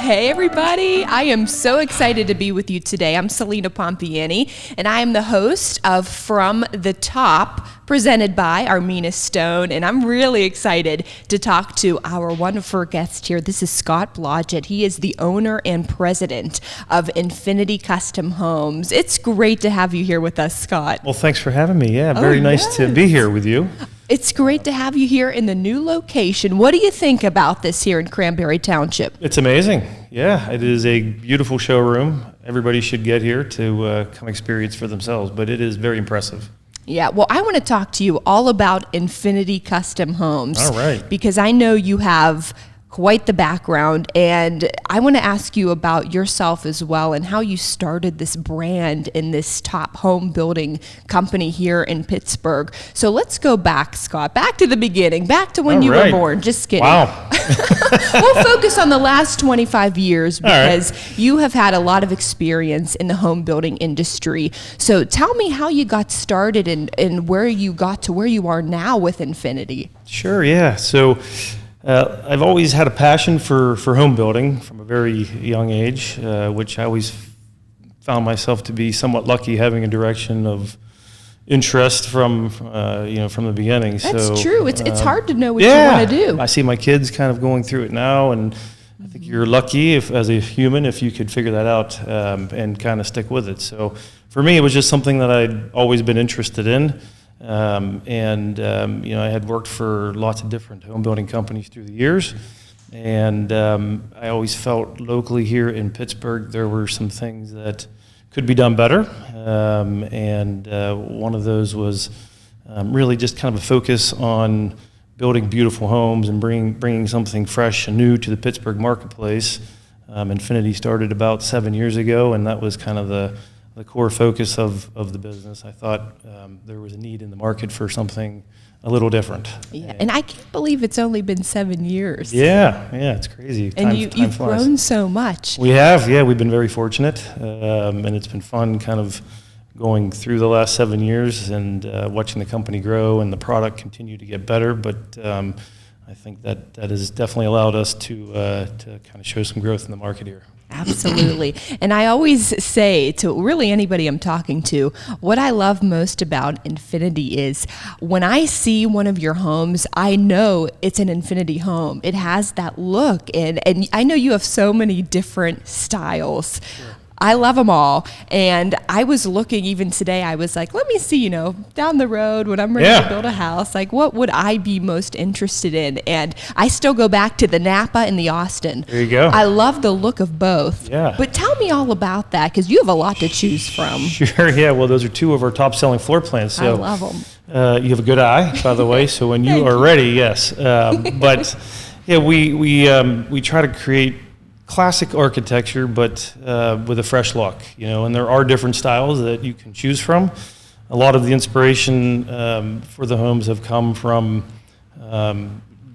Hey everybody, I am so excited to be with you today. I'm Celina Pompeani, and I am the host of From the Top, presented by Armina Stone, and I'm really excited to talk to our wonderful guest here. This is Scott Blodgett. He is the owner and president of Infinity Custom Homes. It's great to have you here with us, Scott. Well, thanks for having me. Yeah, very nice to be here with you. It's great to have you here in the new location. What do you think about this here in Cranberry Township? It's amazing. Yeah, it is a beautiful showroom. Everybody should get here to come experience for themselves, but it is very impressive. Yeah, well, I want to talk to you all about Infinity Custom Homes. All right. Because I know you have quite the background, and I want to ask you about yourself as well and how you started this brand in this top home building company here in Pittsburgh. So let's go back, Scott, back to the beginning, back to when you were born. Just kidding. Wow. We'll focus on the last 25 years because you have had a lot of experience in the home building industry. So tell me how you got started and where you got to where you are now with Infinity. Sure, yeah. So I've always had a passion for home building from a very young age, which I always found myself to be somewhat lucky having a direction of interest from the beginning. That's true. It's hard to know what you want to do. I see my kids kind of going through it now, and I think you're lucky as a human if you could figure that out and kind of stick with it. So for me, it was just something that I'd always been interested in. I had worked for lots of different home building companies through the years, and I always felt locally here in Pittsburgh there were some things that could be done better, one of those was really just kind of a focus on building beautiful homes and bringing something fresh and new to the Pittsburgh marketplace. Infinity started about 7 years ago, and that was kind of the core focus of the business. I thought there was a need in the market for something a little different. Yeah, and I can't believe it's only been 7 years. Yeah, it's crazy. And you've grown so much. We have, we've been very fortunate, and it's been fun kind of going through the last 7 years and watching the company grow and the product continue to get better. But I think that has definitely allowed us to kind of show some growth in the market here. Absolutely. And I always say to really anybody I'm talking to, what I love most about Infinity is when I see one of your homes, I know it's an Infinity home. It has that look, and I know you have so many different styles. Sure. I love them all. And I was looking even today, I was like, let me see, down the road when I'm ready to build a house, like what would I be most interested in? And I still go back to the Napa and the Austin. There you go. I love the look of both. Yeah. But tell me all about that, because you have a lot to choose from. Sure, yeah. Well, those are two of our top selling floor plans. So, I love them. You have a good eye, by the way, so when you are ready, yes. But yeah, we try to create classic architecture, but with a fresh look, and there are different styles that you can choose from. A lot of the inspiration for the homes have come from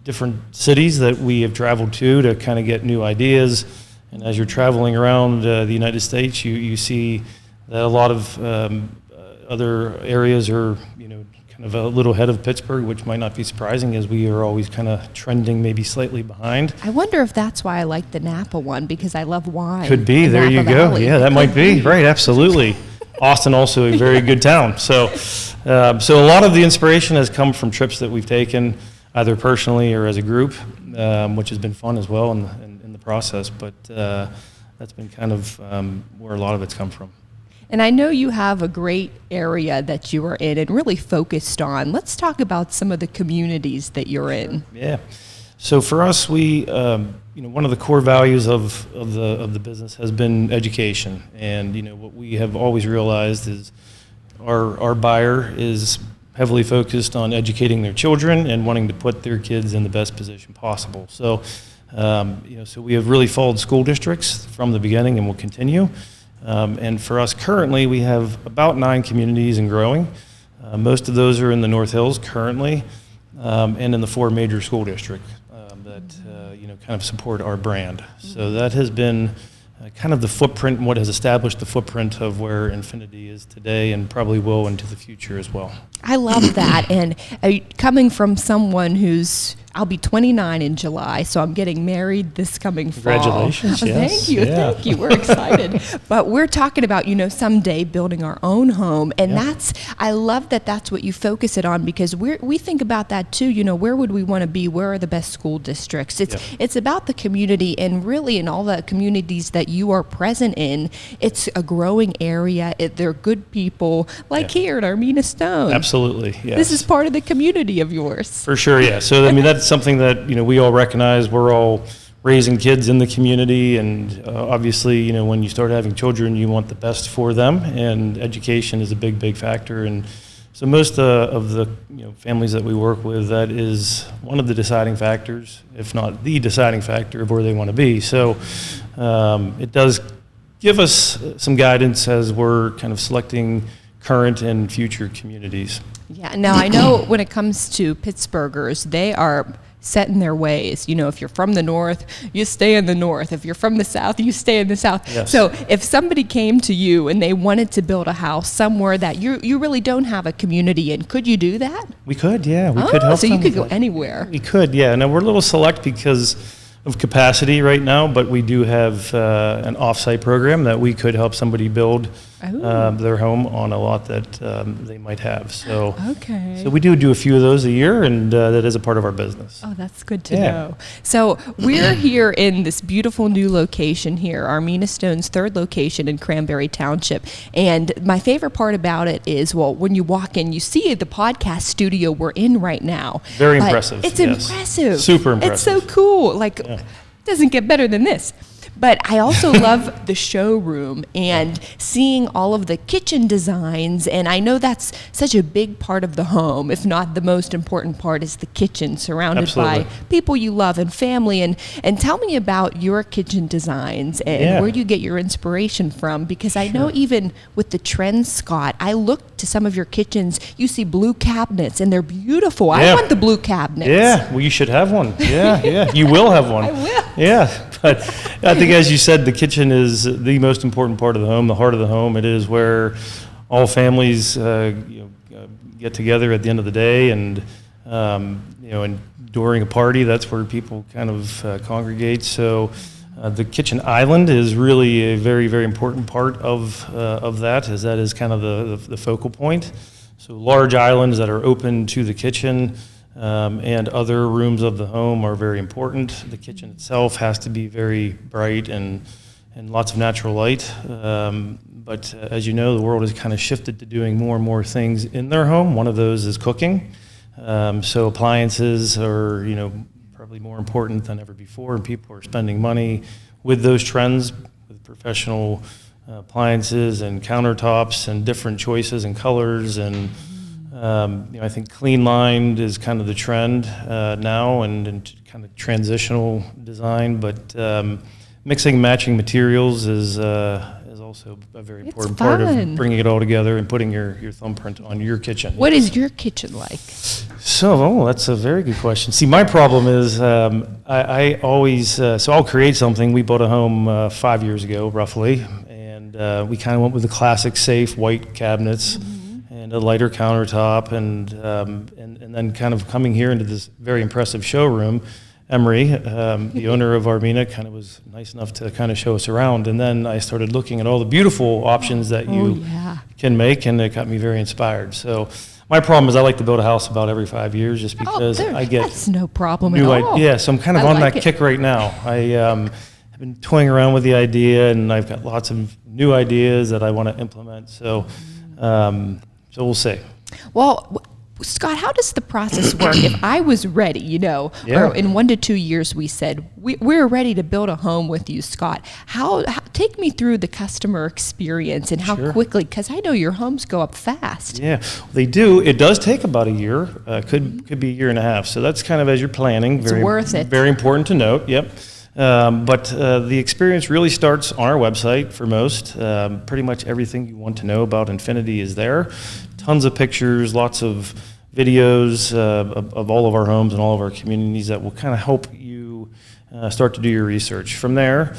different cities that we have traveled to kind of get new ideas. And as you're traveling around the United States, you see that a lot of other areas are, kind of a little ahead of Pittsburgh, which might not be surprising as we are always kind of trending maybe slightly behind. I wonder if that's why I like the Napa one, because I love wine. Could be. There you go. Yeah, that might be. Right, absolutely. Austin also a very good town. So a lot of the inspiration has come from trips that we've taken, either personally or as a group, which has been fun as well in the process. But that's been kind of where a lot of it's come from. And I know you have a great area that you are in and really focused on. Let's talk about some of the communities that you're in. Yeah. So for us, we, one of the core values of the business has been education. And, what we have always realized is our buyer is heavily focused on educating their children and wanting to put their kids in the best position possible. So, so we have really followed school districts from the beginning and will continue. And for us currently, we have about 9 communities and growing. Most of those are in the North Hills currently, and in the 4 major school districts that kind of support our brand. So that has been kind of the footprint, and what has established the footprint of where Infinity is today, and probably will into the future as well. I love that. And coming from someone who's, I'll be 29 in July, so I'm getting married this coming fall. Congratulations, yes. Thank you. We're excited. But we're talking about, someday building our own home. And I love that that's what you focus it on, because we think about that too. Where would we want to be? Where are the best school districts? It's about the community, and really in all the communities that you are present in, it's a growing area. They're good people, like here at Armina Stone. Absolutely, yes. This is part of the community of yours. For sure, yeah. So, that's something that, we all recognize. We're all raising kids in the community, and obviously, when you start having children, you want the best for them, and education is a big, big factor. And so most of the families that we work with, that is one of the deciding factors, if not the deciding factor of where they want to be. So it does give us some guidance as we're kind of selecting current and future communities. Yeah. Now, I know when it comes to Pittsburghers, they are set in their ways. If you're from the north, you stay in the north. If you're from the south, you stay in the south. Yes. So if somebody came to you and they wanted to build a house somewhere that you really don't have a community in, could you do that? We could, yeah. We could help so them you could with go that. anywhere. We could, yeah. Now, we're a little select because of capacity right now, but we do have an off-site program that we could help somebody build their home on a lot that they might have. So, so we do a few of those a year, and that is a part of our business. Oh, that's good to know. So we're here in this beautiful new location here, Armina Stone's 3rd location in Cranberry Township. And my favorite part about it is, when you walk in, you see the podcast studio we're in right now. Very impressive. It's impressive. Super impressive. It's so cool. Doesn't get better than this. But I also love the showroom and seeing all of the kitchen designs. And I know that's such a big part of the home, if not the most important part, is the kitchen, surrounded by people you love and family. And tell me about your kitchen designs and where you get your inspiration from. Because I know even with the trends, Scott, I look to some of your kitchens, you see blue cabinets, and they're beautiful. I want the blue cabinets. Yeah, well, you should have one. Yeah. You will have one. I will. Yeah, but I think, as you said, the kitchen is the most important part of the home, the heart of the home. It is where all families get together at the end of the day, and and during a party, that's where people kind of congregate. So the kitchen island is really a very, very important part of that, as that is kind of the focal point. So large islands that are open to the kitchen. And other rooms of the home are very important. The kitchen itself has to be very bright and lots of natural light. But as you know, the world has kind of shifted to doing more and more things in their home. One of those is cooking. So appliances are, probably more important than ever before, and people are spending money with those trends, with professional appliances and countertops and different choices and colors. And I think clean lined is kind of the trend now, and kind of transitional design. But mixing and matching materials is also a very important part of bringing it all together and putting your thumbprint on your kitchen. What is your kitchen like? So, that's a very good question. See, my problem is I always, so I'll create something. We bought a home 5 years ago, roughly, and we kind of went with the classic safe white cabinets. And a lighter countertop, and then kind of coming here into this very impressive showroom. Emery, the owner of Armina, kind of was nice enough to kind of show us around. And then I started looking at all the beautiful options that you can make, and it got me very inspired. So my problem is I like to build a house about every 5 years, just because I get that's no problem at all. So I'm kind of on that kick right now. I've been toying around with the idea, and I've got lots of new ideas that I want to implement. So we'll see. Well, Scott, how does the process work? If I was ready, or in 1 to 2 years, we said, we're ready to build a home with you, Scott. How take me through the customer experience and how quickly, because I know your homes go up fast. Yeah, they do. It does take about a year, could be a year and a half. So that's kind of as you're planning. It's worth it. Very important to note, yep. But the experience really starts on our website for most. Pretty much everything you want to know about Infinity is there. tons of pictures, lots of videos of all of our homes and all of our communities that will kind of help you start to do your research. From there,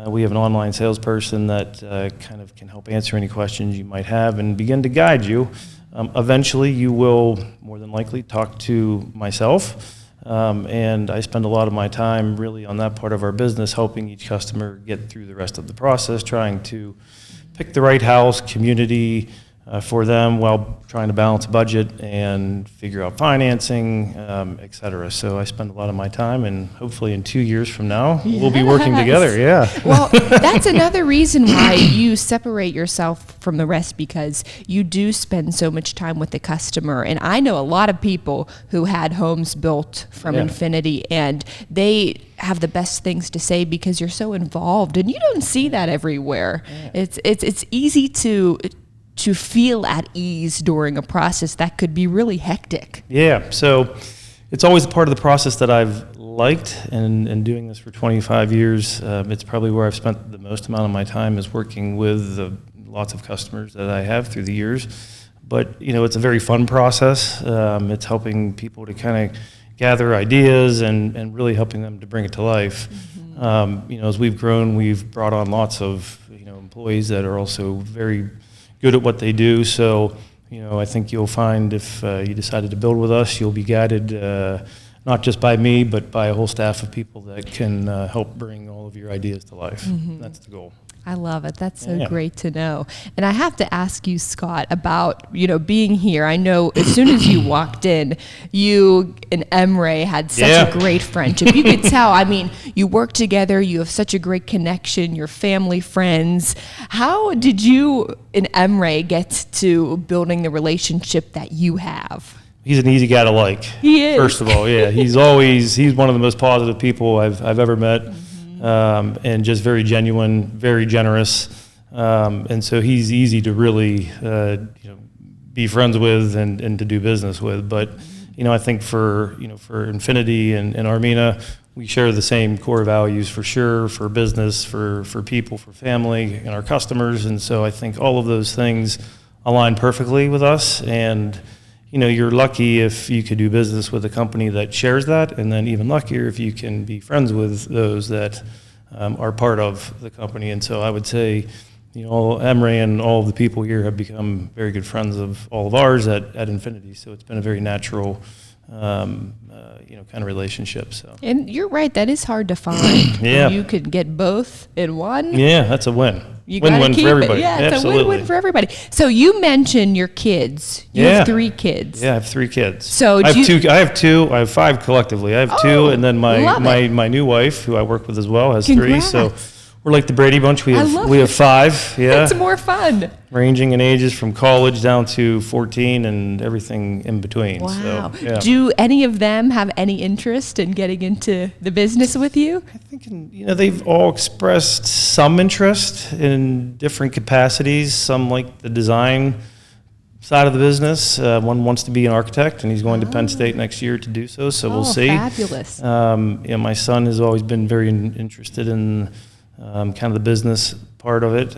we have an online salesperson that kind of can help answer any questions you might have and begin to guide you. Eventually, you will more than likely talk to myself, and I spend a lot of my time really on that part of our business, helping each customer get through the rest of the process, trying to pick the right house, community for them while trying to balance a budget and figure out financing, et cetera. So I spend a lot of my time, and hopefully in 2 years from now, we'll be working together. Yeah. Well, that's another reason why you separate yourself from the rest, because you do spend so much time with the customer. And I know a lot of people who had homes built from Infinity, and they have the best things to say because you're so involved, and you don't see that everywhere. Yeah. It's easy to feel at ease during a process that could be really hectic. Yeah, so it's always a part of the process that I've liked, and doing this for 25 years, it's probably where I've spent the most amount of my time is working with lots of customers that I have through the years. But, it's a very fun process. It's helping people to kind of gather ideas and really helping them to bring it to life. Mm-hmm. As we've grown, we've brought on lots of, employees that are also very good at what they do. So, I think you'll find if you decided to build with us, you'll be guided not just by me, but by a whole staff of people that can help bring all of your ideas to life. Mm-hmm. That's the goal. I love it. That's so great to know. And I have to ask you, Scott, about, being here. I know as soon as you walked in, you and Emre had such a great friendship. You could tell, you work together, you have such a great connection, you're family, friends. How did you and Emre get to building the relationship that you have? He's an easy guy to like. He is. First of all, he's one of the most positive people I've ever met. Mm-hmm. And just very genuine, very generous, and so he's easy to really, be friends with and to do business with. But, I think for Infinity and Armina, we share the same core values for sure, for business, for people, for family, and our customers. And so I think all of those things align perfectly with us. And you're lucky if you could do business with a company that shares that, and then even luckier if you can be friends with those that are part of the company. And so I would say, Emre and all of the people here have become very good friends of all of ours at Infinity. So it's been a very natural, kind of relationship. So. And you're right, that is hard to find. You could get both in one. Yeah, that's a win. Win-win for everybody. Yeah, it's Absolutely. a win-win for everybody. So you mentioned your kids. You have 3 kids. Yeah, I have 3 kids. So I have 2. I have 5 collectively. I have 2, and then my new wife, who I work with as well, has Congrats. 3. So we're like the Brady Bunch. We have 5. Yeah, it's more fun. Ranging in ages from college down to 14 and everything in between. Wow. So, Do any of them have any interest in getting into the business with you? I think they've all expressed some interest in different capacities. Some like the design side of the business. One wants to be an architect, and he's going to Penn State next year to do so. So we'll see. Fabulous. My son has always been very interested in kind of the business part of it.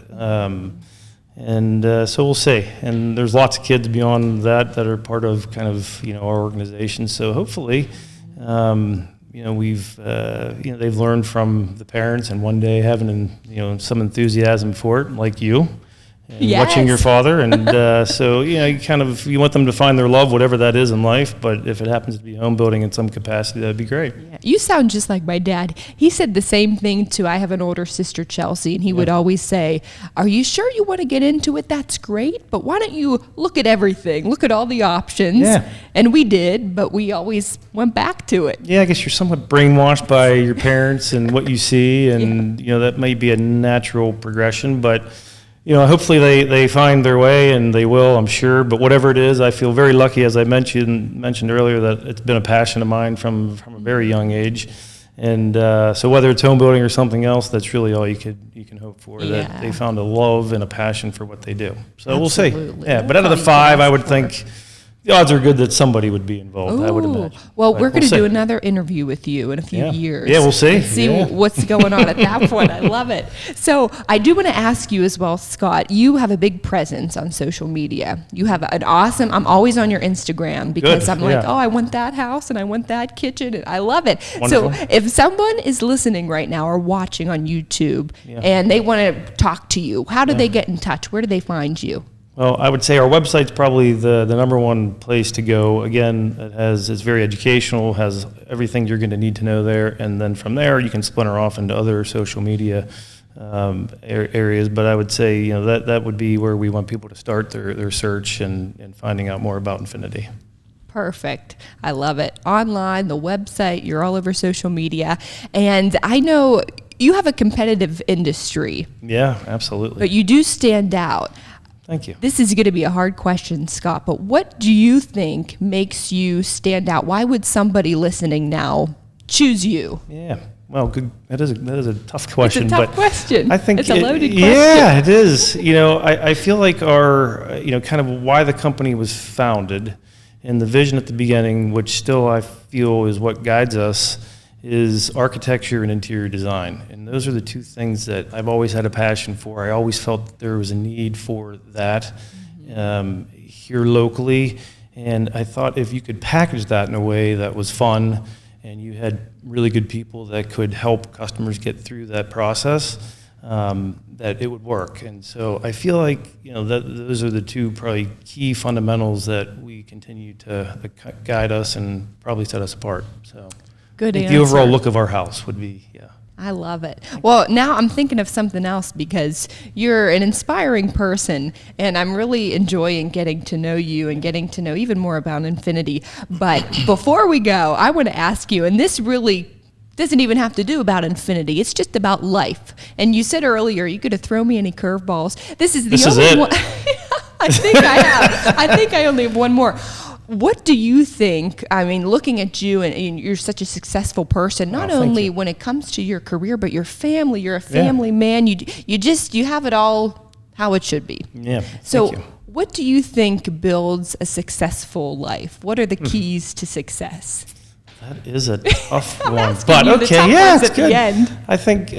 So we'll see. And there's lots of kids beyond that are part of kind of, our organization. So hopefully, we've, they've learned from the parents, and one day having, some enthusiasm for it, like you. And watching your father, and so you want them to find their love, whatever that is in life. But if it happens to be home building in some capacity, that'd be great. Yeah. You sound just like my dad. He said the same thing too. I have an older sister, Chelsea, and he would always say, "Are you sure you want to get into it? That's great, but why don't you look at everything? Look at all the options." Yeah. And we did, but we always went back to it. Yeah, I guess you're somewhat brainwashed by your parents and what you see, and that may be a natural progression, but. Hopefully they find their way, and they will, I'm sure. But whatever it is, I feel very lucky, as I mentioned earlier, that it's been a passion of mine from a very young age. And so whether it's home building or something else, that's really all you can hope for. That they found a love and a passion for what they do. So we'll see. Yeah, but out of the 5, I would think the odds are good that somebody would be involved, I would Ooh. imagine. Well, But we're going to see. do another interview with you in a few years. Yeah, we'll see. And see what's going on at that point. I love it. So I do want to ask you as well, Scott, you have a big presence on social media. You have an awesome, I'm always on your Instagram because I'm like, oh, I want that house and I want that kitchen. And I love it. Wonderful. So if someone is listening right now or watching on YouTube and they want to talk to you, how do they get in touch? Where do they find you? Well, I would say our website's probably the number one place to go. Again, it's very educational, has everything you're going to need to know there, and then from there you can splinter off into other social media areas. But I would say that would be where we want people to start their search and finding out more about Infinity. Perfect. I love it. Online, the website, you're all over social media, and I know you have a competitive industry. Yeah, absolutely. But you do stand out. Thank you. This is going to be a hard question, Scott, but what do you think makes you stand out? Why would somebody listening now choose you? Yeah, well, good. That is a tough question. It's a tough question. I think it's a loaded question. Yeah, it is. I feel like our, kind of why the company was founded and the vision at the beginning, which still I feel is what guides us, is architecture and interior design. And those are the two things that I've always had a passion for. I always felt that there was a need for that here locally. And I thought if you could package that in a way that was fun and you had really good people that could help customers get through that process, that it would work. And so I feel like, that those are the two probably key fundamentals that we continue to guide us and probably set us apart. So. Good answer. The overall look of our house would be, I love it. Well, now I'm thinking of something else because you're an inspiring person, and I'm really enjoying getting to know you and getting to know even more about Infinity. But before we go, I want to ask you, and this really doesn't even have to do about Infinity. It's just about life. And you said earlier you're going to throw me any curveballs. This is only one. I think I have. I think I only have one more. What do you think, looking at you, and you're such a successful person, not only when it comes to your career, but your family, you're a family man, you have it all how it should be. Yeah, so what do you think builds a successful life? What are the keys to success? That is a tough one, but okay, it's good. I think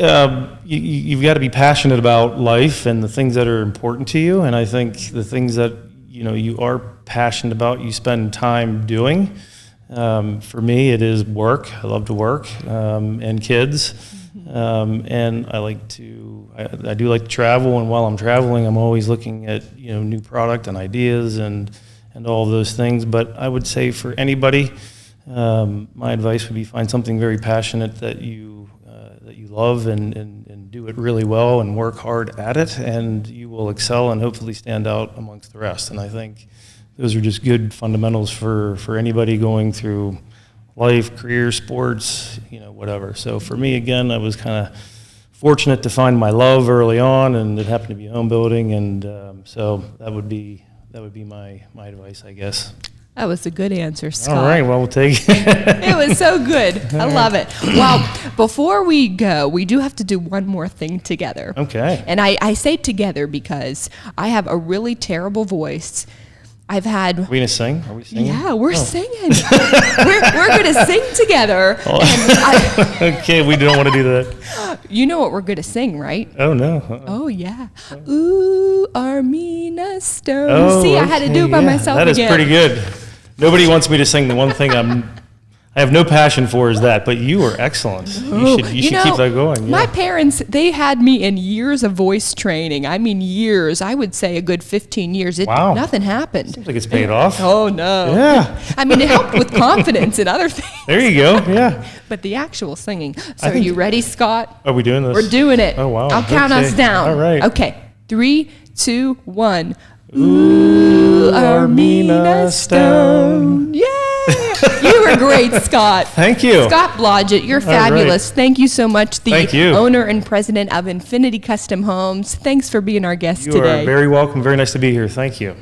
you've got to be passionate about life and the things that are important to you, and I think the things that you are passionate about, you spend time doing. For me, it is work. I love to work, and kids, and I do like to travel. And while I'm traveling, I'm always looking at new product and ideas and all of those things. But I would say for anybody, my advice would be find something very passionate that you love and do it really well and work hard at it, and you will excel and hopefully stand out amongst the rest. And I think those are just good fundamentals for anybody going through life, career, sports, whatever. So for me, again, I was kind of fortunate to find my love early on, and it happened to be home building, and so that would be my advice, I guess. That was a good answer, Scott. All right, well, we'll take it. It was so good. I love it. Well, before we go, we do have to do one more thing together. Okay. And I say together because I have a really terrible voice. Are we going to sing? Are we singing? Yeah, we're singing. we're going to sing together. Okay, we don't want to do that. You know what we're going to sing, right? Oh, no. Oh, yeah. Ooh, Armina Stone. See, I had to do it by myself again. That is pretty good. Nobody wants me to sing. The one thing I have no passion for is that, but you were excellent. You should keep that going. Yeah. My parents, they had me in years of voice training. I mean, years. I would say a good 15 years. Wow. Nothing happened. Seems like it's paid off. Oh, no. Yeah. It helped with confidence and other things. There you go. Yeah. But the actual singing. So are you ready, Scott? Are we doing this? We're doing it. Oh, wow. I'll count us down. All right. Okay. 3, 2, 1. Ooh, Armina Stone. Yay! You were great, Scott. Thank you. Scott Blodgett, you're fabulous. Right. Thank you so much. Thank you. Owner and president of Infinity Custom Homes. Thanks for being our guest today. You are very welcome. Very nice to be here. Thank you.